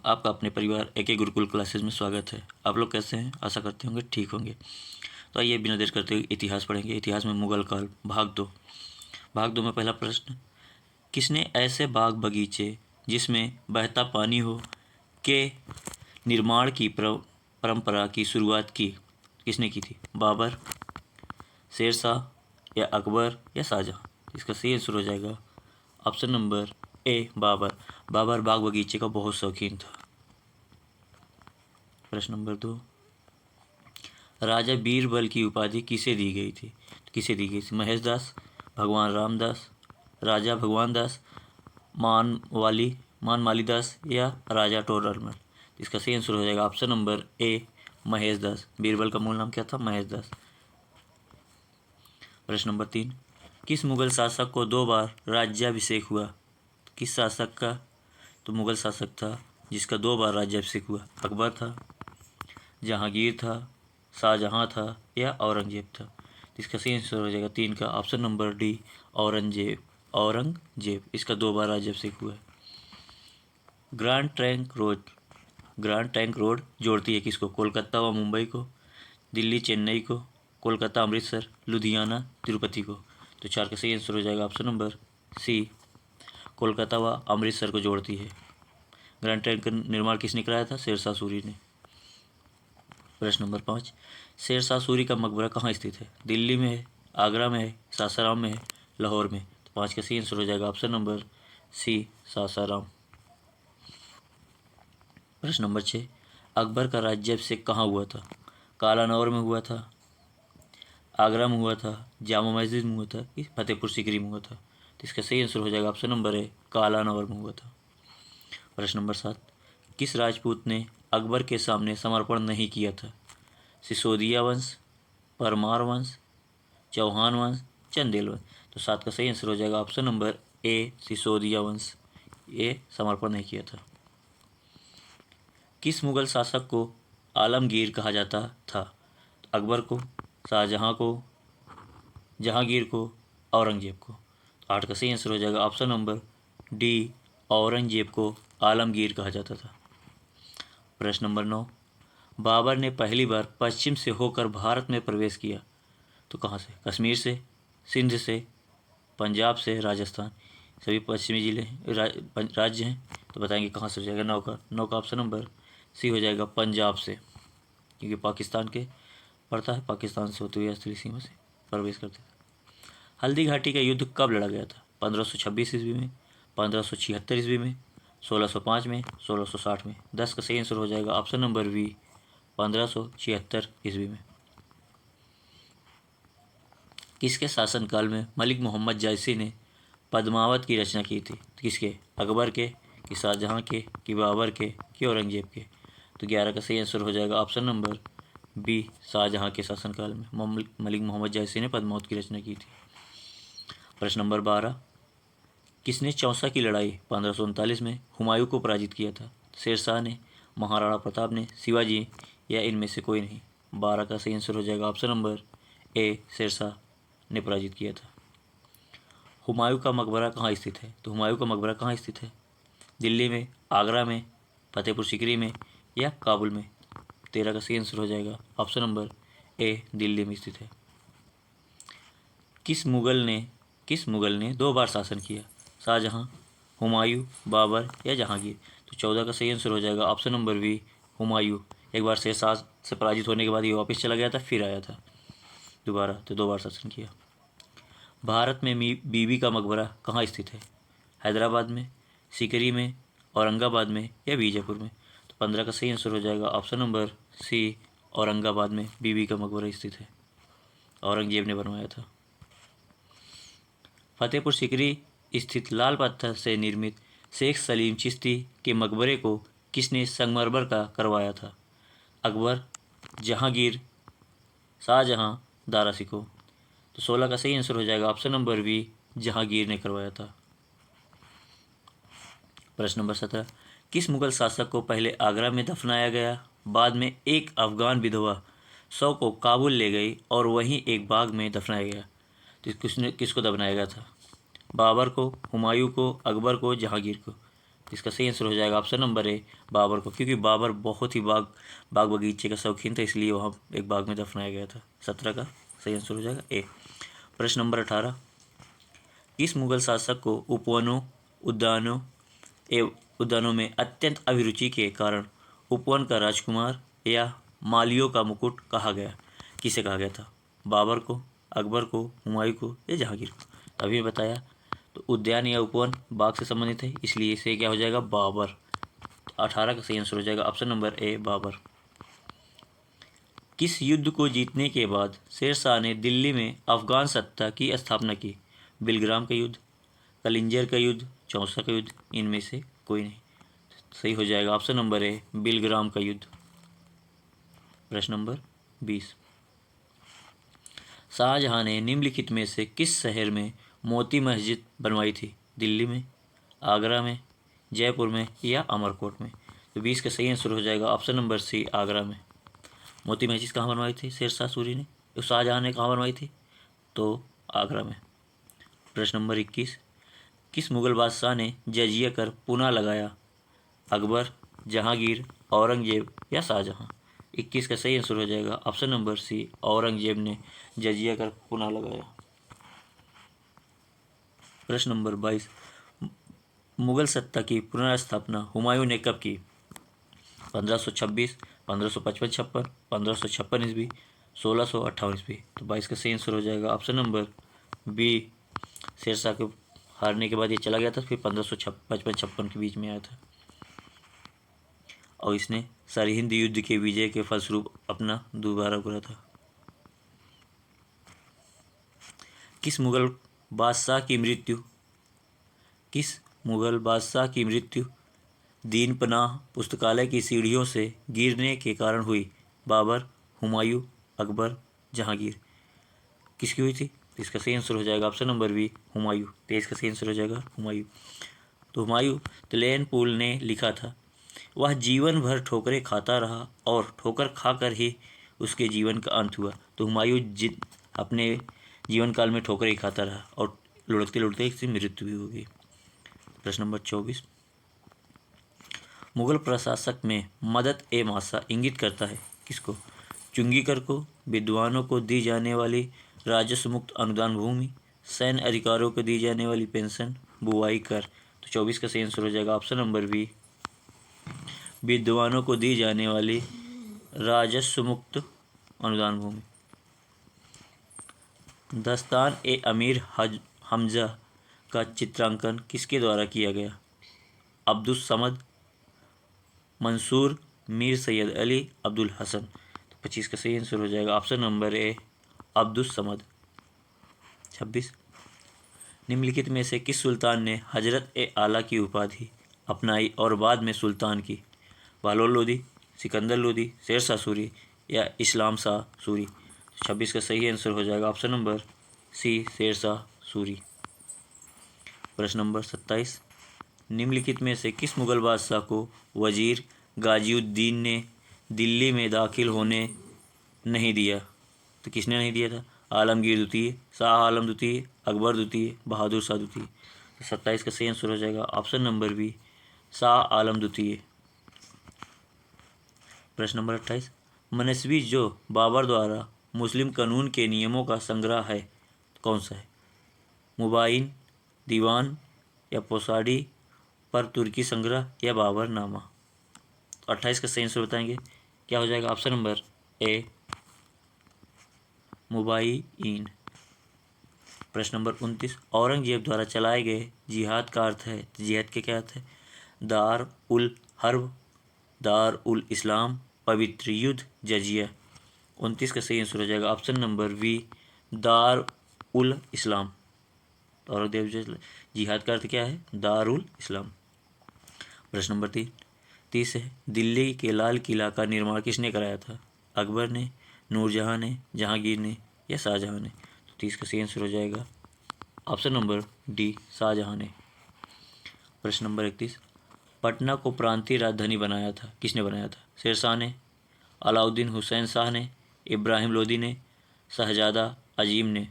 आपका अपने परिवार AK गुरुकुल क्लासेज में स्वागत है। आप लोग कैसे हैं? आशा करते होंगे ठीक होंगे। तो आइए बिना देर करते हुए इतिहास पढ़ेंगे। इतिहास में मुगल काल भाग दो में पहला प्रश्न, किसने ऐसे बाग बगीचे जिसमें बहता पानी हो के निर्माण की परंपरा की शुरुआत की? किसने की थी? बाबर, शेरशाह या अकबर या शाहजहां? इसका सही आंसर हो जाएगा option number A, Babur. Babur बाग बगीचे का बहुत शौकीन था। प्रश्न नंबर 2, राजा बीरबल की उपाधि किसे दी गई थी? महेश दास, भगवान रामदास, राजा भगवान दास, मानमाली दास या राजा टोडरमल? इसका सही आंसर हो जाएगा ऑप्शन नंबर ए, महेश दास। बीरबल का मूल नाम क्या था? महेश दास। प्रश्न नंबर 3, किस मुगल शासक को 2 बार राज्याभिषेक हुआ? किस शासक का? तो मुगल शासक था जिसका 2 बार राज्याभिषेक हुआ। अकबर था, जहांगीर था, शाहजहां था या औरंगजेब था? इसका सही आंसर हो जाएगा 3 का ऑप्शन नंबर डी, औरंगजेब। इसका 2 बार राज्याभिषेक हुआ है। ग्रैंड ट्रंक रोड जोड़ती है किसको? कोलकाता व मुंबई को, दिल्ली चेन्नई को, कोलकाता अमृतसर, लुधियाना तिरुपति को? तो 4 का सही आंसर हो जाएगा ऑप्शन नंबर सी, कोलकाता व अमृतसर को जोड़ती है। ग्रैंड ट्रंक का निर्माण किसने कराया था? शेरशाह सूरी ने। प्रश्न नंबर 5, शेरशाह सूरी का मकबरा कहाँ स्थित है? दिल्ली में है, आगरा में है, सासाराम में है, लाहौर में? तो 5 का सही आंसर हो जाएगा ऑप्शन नंबर सी, सासाराम। प्रश्न नंबर 6, अकबर का राज्याभिषेक कहाँ हुआ था? कालानौर में हुआ था, आगरा में हुआ था, जामा मस्जिद में हुआ था, फतेहपुर सीकरी में हुआ था? तो इसका सही आंसर हो जाएगा ऑप्शन नंबर ए, कालानौर में हुआ था। प्रश्न नंबर 7, किस राजपूत ने अकबर के सामने समर्पण नहीं किया था? सिसोदिया वंश, परमार वंश, चौहान वंश, चंदेल वंश? तो 7 का सही आंसर हो जाएगा ऑप्शन नंबर ए, सिसोदिया वंश। ये समर्पण नहीं किया था। किस मुगल शासक को आलमगीर कहा जाता था? अकबर को, शाहजहां को, जहांगीर को, औरंगजेब को? तो 8 का सही आंसर हो जाएगा ऑप्शन नंबर डी, औरंगजेब को आलमगीर कहा जाता था। प्रश्न नंबर 9, बाबर ने पहली बार पश्चिम से होकर भारत में प्रवेश किया तो कहाँ से? कश्मीर से, सिंध से, पंजाब से, राजस्थान? सभी पश्चिमी जिले हैं, राज्य हैं। तो बताएंगे कहाँ से हो जाएगा? 9 का ऑप्शन नंबर सी हो जाएगा, पंजाब से, क्योंकि पाकिस्तान के पड़ता है, पाकिस्तान से होते हुए अस्त्री सीमा से प्रवेश करते थे। हल्दी घाटी का युद्ध कब लड़ा गया था? 1526 ईस्वी में, 1576 ईस्वी में, 1605 में, 1660 में? 10 का सही आंसर हो जाएगा ऑप्शन नंबर बी, 1576 ईस्वी में। किसके शासनकाल में मलिक मोहम्मद जायसी ने पद्मावत की रचना की थी? किसके? अकबर के, कि शाहजहां के, कि बाबर के, कि औरंगजेब के? तो 11 का सही आंसर हो जाएगा ऑप्शन नंबर बी, शाहजहां के शासनकाल में मलिक मोहम्मद जायसी ने पद्मावत की रचना की थी। प्रश्न नंबर 12, किसने चौसा की लड़ाई 1539 में हुमायूं को पराजित किया था? शेरशाह ने, महाराणा प्रताप ने, शिवाजी या इनमें से कोई नहीं? 12 का सही आंसर हो जाएगा ऑप्शन नंबर ए, शेरशाह ने पराजित किया था। हुमायूं का मकबरा कहाँ स्थित है? तो हुमायूं का मकबरा कहाँ स्थित है? दिल्ली में, आगरा में, फतेहपुर सीकरी में या काबुल में? 13 का सही आंसर हो जाएगा ऑप्शन नंबर ए, दिल्ली में स्थित है। किस मुगल ने 2 बार शासन किया? शाहजहां, हुमायूं, बाबर या जहांगीर? तो 14 का सही आंसर हो जाएगा ऑप्शन नंबर बी, हुमायूं। एक बार शेरशाह से पराजित होने के बाद ये वापस चला गया था, फिर आया था दोबारा, तो 2 बार शासन किया। भारत में बीबी का मकबरा कहाँ स्थित है? हैदराबाद में, सीकरी में, औरंगाबाद में या बीजापुर में? तो 15 का सही आंसर हो जाएगा ऑप्शन नंबर सी, औरंगाबाद में बीबी का मकबरा स्थित है। औरंगजेब ने बनवाया था। फतेहपुर सीकरी स्थित लाल पत्थर से निर्मित शेख सलीम चिश्ती के मकबरे को किसने संगमरमर का करवाया था? अकबर, जहांगीर, शाहजहां, दारा शिकोह? तो 16 का सही आंसर हो जाएगा ऑप्शन नंबर बी, जहांगीर ने करवाया था। प्रश्न नंबर 17, किस मुगल शासक को पहले आगरा में दफनाया गया, बाद में एक अफगान विधवा शव को काबुल ले गई और वहीं एक बाग में दफनाया गया? तो किसको दफनाया गया था? बाबर को, हुमायूं को, अकबर को, जहांगीर को? इसका सही आंसर हो जाएगा ऑप्शन नंबर ए बाबर को, क्योंकि बाबर बहुत ही बाग बगीचे का शौकीन था, इसलिए वहाँ एक बाग में दफनाया गया था। 17 का सही आंसर हो जाएगा ए। प्रश्न नंबर 18, किस मुगल शासक को उपवनों, उद्यानों एवं उद्यानों में अत्यंत अभिरुचि के कारण उपवन का राजकुमार या मालियों का मुकुट कहा गया? किसे कहा गया था? बाबर को, अकबर को, हुमायूं को या जहांगीर को? अभी बताया तो उद्यान या उपवन बाग से संबंधित है, इसलिए इसे क्या हो जाएगा? बाबर। 18 का सही आंसर हो जाएगा ऑप्शन नंबर ए बाबर। किस युद्ध को जीतने के बाद शेर शाह ने दिल्ली में अफगान सत्ता की स्थापना की? बिलग्राम का युद्ध, कलिंजर का युद्ध, चौसा का युद्ध, इनमें से कोई नहीं। सही हो जाएगा ऑप्शन नंबर ए बिलग्राम का युद्ध। प्रश्न नंबर 20, शाहजहां ने निम्नलिखित में से किस शहर में मोती मस्जिद बनवाई थी? दिल्ली में, आगरा में, जयपुर में या अमरकोट में? तो 20 का सही आंसर हो जाएगा ऑप्शन नंबर सी आगरा में। मोती मस्जिद कहाँ बनवाई थी शेर शाह सूरी ने? तो शाहजहां ने कहाँ बनवाई थी? तो आगरा में। प्रश्न नंबर 21, किस मुगल बादशाह ने जजिया कर पुनः लगाया? अकबर, जहांगीर, औरंगजेब या शाहजहां? 21 का सही आंसर हो जाएगा ऑप्शन नंबर सी औरंगजेब ने जजिया कर पुनः लगाया। प्रश्न नंबर 22, मुगल सत्ता की पुनर्स्थापना हुमायूं ने कब की? 1526, 1555-56, 1556 ईस्वी, 1658 ईस्वी? तो 22 का सही आंसर हो जाएगा ऑप्शन नंबर बी शेरशाह के हारने के बाद ये चला गया था, फिर 1555-56 के बीच में आया था और इसने सरहिंद युद्ध के विजय के फलस्वरूप अपना दोबारा करा था। किस मुगल बादशाह की मृत्यु दीन पनाह पुस्तकालय की सीढ़ियों से गिरने के कारण हुई? बाबर, हुमायूं, अकबर, जहांगीर? किसकी हुई थी? इसका सही आंसर हो जाएगा ऑप्शन नंबर बी हुमायूं। 23 का सही आंसर हो जाएगा हुमायूं। तो हुमायूं तलैन-पुल ने लिखा था, वह जीवन भर ठोकरें खाता रहा और ठोकर खाकर ही उसके जीवन का अंत हुआ। तो हुमायूं अपने जीवन काल में ठोकरें ही खाता रहा और लुढ़कते लुढ़कते इसकी मृत्यु भी हो गई। प्रश्न नंबर 24, मुगल प्रशासक में मदद ए मासा इंगित करता है किसको? चुंगीकर को, विद्वानों को दी जाने वाली राजस्व मुक्त अनुदान भूमि, सैन्य अधिकारियों को दी जाने वाली पेंशन, बुवाई कर? तो 24 का सही आंसर हो जाएगा ऑप्शन नंबर बी विद्वानों को दी जाने वाली राजस्व मुक्त अनुदान भूमि। दस्तान ए अमीर हमजा का चित्रांकन किसके द्वारा किया गया? अब्दुस समद, मंसूर, मीर सैयद अली, अब्दुल हसन? तो 25 का सही आंसर हो जाएगा ऑप्शन नंबर ए अब्दुस समद। 26, निम्नलिखित में से किस सुल्तान ने हजरत ए आला की उपाधि अपनाई और बाद में सुल्तान की? बहलोल लोदी, सिकंदर लोदी, शेर शाह सूरी या इस्लाम शाह सूरी? 26 का सही आंसर हो जाएगा option number C Sher Shah Suri. प्रश्न नंबर 27, निम्नलिखित में से किस मुगल बादशाह को वजीर गाजिउद्दीन ने दिल्ली में दाखिल होने नहीं दिया? तो किसने नहीं दिया था? आलमगीर द्वितीय, शाह आलम द्वितीय, अकबर द्वितीय, बहादुर शाह द्वितीय? तो 27 का सही आंसर हो जाएगा option number B Shah Alam द्वितीय। प्रश्न नंबर 28, मनस्वी जो बाबर द्वारा मुस्लिम कानून के नियमों का संग्रह है कौन सा है? मुबाइन, दीवान या पोसाडी पर तुर्की संग्रह या बाबरनामा? 28 का सही आंसर बताएंगे, क्या हो जाएगा ऑप्शन नंबर ए मुबाइन। प्रश्न नंबर 29, औरंगजेब द्वारा चलाए गए जिहाद का अर्थ है, जिहाद के क्या अर्थ है? दार उल हर्ब, दार उल इस्लाम, पवित्र युद्ध, जजिया? 29 का सही आंसर हो जाएगा ऑप्शन नंबर वी दार उल इस्लाम। औरंगजेब जिहाद का अर्थ क्या है? दार उल इस्लाम। प्रश्न नंबर 30 है, दिल्ली के लाल किला का निर्माण किसने कराया था? अकबर ने, नूरजहां ने, जहांगीर ने या शाहजहां ने? तो 30 का सही आंसर हो जाएगा ऑप्शन नंबर डी शाहजहां ने। प्रश्न नंबर 31, पटना को प्रांतीय राजधानी बनाया था किसने बनाया था? शेरशाह ने, अलाउद्दीन हुसैन शाह ने, इब्राहिम लोदी ने, शहजादा अजीम ने?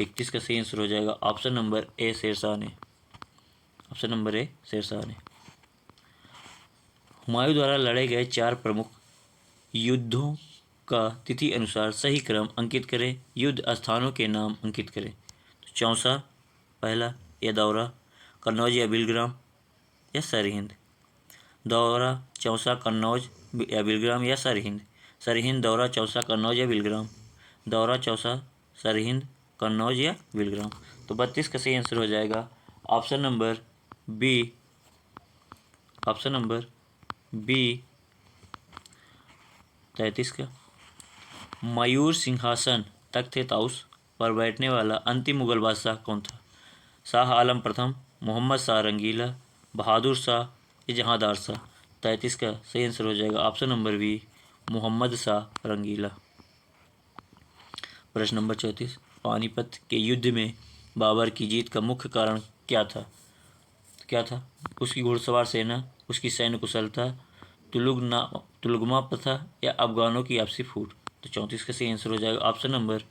31 का सही आंसर हो जाएगा ऑप्शन नंबर ए शेरशाह ने। ऑप्शन नंबर ए शेरशाह ने। हुमायूं द्वारा लड़े गए 4 प्रमुख युद्धों का तिथि अनुसार सही क्रम अंकित करें। युद्ध स्थानों के नाम अंकित करें। तो चौसा पहला या दौरा, कन्नौज या बिलग्राम या सरहिंद। दौरा, चौसा, कन्नौज या बिलग्राम या सरहिंद। सरहिंद, दौरा, चौसा, कन्नौज या बिलग्राम। दौरा, चौसा, सरहिंद, कन्नौज या बिलग्राम। तो 32 का सही आंसर हो जाएगा option number B. Option number B 33 का। मयूर सिंहासन तख्त ताउस पर बैठने वाला अंतिम मुगल बादशाह कौन था? शाह आलम प्रथम, मोहम्मद शाह रंगीला, बहादुर शाह या जहांदार शाह। 33 का सही आंसर हो जाएगा option number B, Mohammad Shah Rangila. प्रश्न नंबर 34, पानीपत के युद्ध में बाबर की जीत का मुख्य कारण क्या था? क्या था? उसकी घुड़सवार सेना, उसकी सैन्य कुशलता, तुलुगमा प्रथा या अफगानों की आपसी फूट। तो 34 का सही आंसर हो जाएगा ऑप्शन नंबर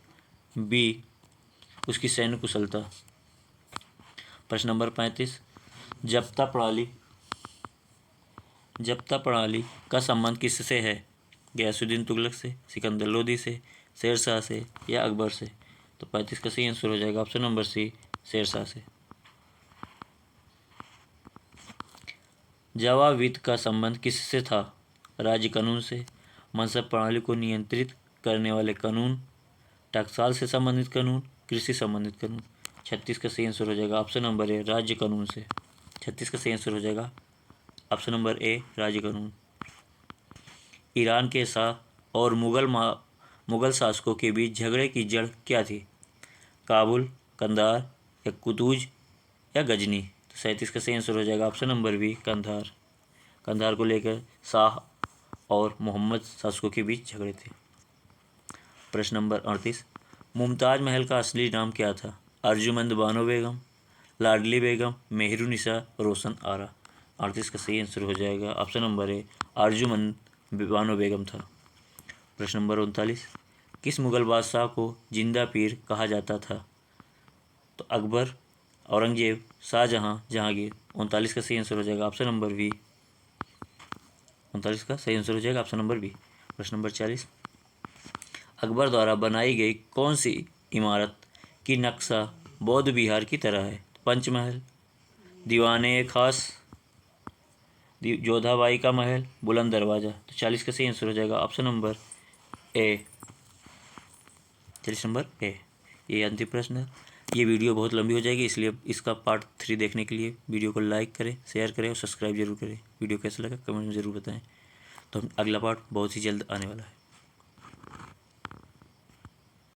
बी, उसकी सैन्य कुशलता। प्रश्न नंबर 35, जब्ता प्रणाली का संबंध किससे है? गयासुद्दीन तुगलक से, सिकंदर लोदी से, शेरशाह से या अकबर से। तो 35 का सही आंसर हो जाएगा ऑप्शन नंबर सी, शेरशाह से। जावा वित्त का संबंध किससे था? राज्य कानून से, मनसब प्रणाली को नियंत्रित करने वाले कानून, टकसाल से संबंधित कानून, कृषि संबंधित कानून। 36 का सही आंसर हो जाएगा ऑप्शन नंबर ए, राज्य कानून से। 36 का सही आंसर हो जाएगा ऑप्शन नंबर ए, राज्य कानून। ईरान के शाह और मुगल शासकों के बीच झगड़े की जड़ क्या थी? काबुल, कंधार या कुतुज या गजनी। तो 37 का सही आंसर हो जाएगा option number B, Kandahar. Kandahar को लेकर शाह और मोहम्मद शासकों के बीच झगड़े थे। प्रश्न नंबर 38, मुमताज महल का असली नाम क्या था? अर्जुमंद बानो बेगम, लाडली बेगम, मेहरुनिसा, रोशन आरा। 38 का सही आंसर हो जाएगा option number A, Arjumand Bano Begum था। प्रश्न नंबर 39, किस मुगल बादशाह को जिंदा पीर कहा जाता था? तो अकबर, औरंगजेब, शाहजहां, जहांगीर। 39 का सही आंसर हो जाएगा ऑप्शन नंबर बी। 39 का सही आंसर हो जाएगा ऑप्शन नंबर बी। प्रश्न नंबर 40, अकबर द्वारा बनाई गई कौन सी इमारत की नक्शा बौद्ध विहार की तरह है? पंचमहल, दीवाने खास, जोधाबाई का महल, बुलंद दरवाजा। तो 40 का सही आंसर हो जाएगा option number A, 40 number A. ये अंतिम प्रश्न है। ये वीडियो बहुत लंबी हो जाएगी, इसलिए इसका पार्ट 3 देखने के लिए वीडियो को लाइक करें, शेयर करें और सब्सक्राइब जरूर करें। वीडियो कैसा लगा कमेंट में ज़रूर बताएं। तो अगला पार्ट बहुत ही जल्द आने वाला है।